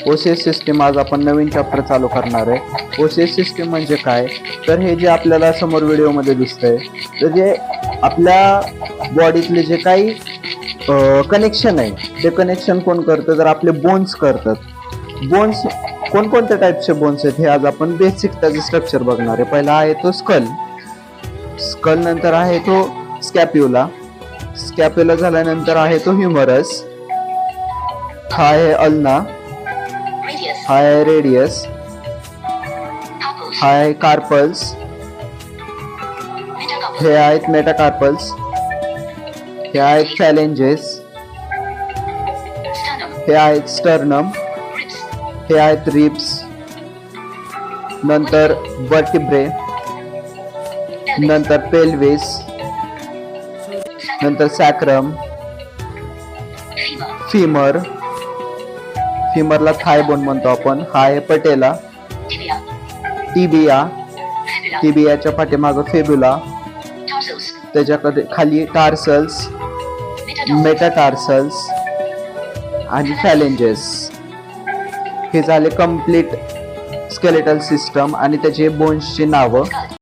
OCS system आज आपण नवीन chapter चालू करणार आहे. ओसीएस सिस्टीम म्हणजे काय, तर हे जे आपल्याला समोर व्हिडिओमध्ये दिसतंय, तर जे आपल्या बॉडीतले जे काही कनेक्शन आहे, ते कनेक्शन कोण करतं, तर आपले बोन्स करतात. बोन्स कोणकोणत्या टाईपचे बोन्स आहेत हे आज आपण बेसिक त्याचं स्ट्रक्चर बघणार आहे. पहिला आहे तो स्कल नंतर आहे तो स्कॅप्युला झाल्यानंतर आहे तो ह्युमरस, हा आहे अल्ना, हा आहे रेडियस, हा आहे कार्पल्स, हे आहेत मेटाकार्पल्स, हे आहेत फॅलेंजेस, हे आहेत स्टर्नम, हे आहेत रिब्स, नंतर वर्टिब्रे, नंतर पेल्विस, नंतर सॅक्रम, फिमरला थाय बोन म्हणतो आपण, हा आहे पटेला, टिबियाच्या पाठीमागं फेब्युला, त्याच्याकडे खाली टार्सल्स, मेटाटार्सल्स आणि फॅलेंजेस. हे झाले कम्प्लीट स्केलेटल सिस्टम आणि त्याचे बोन्सची नावं.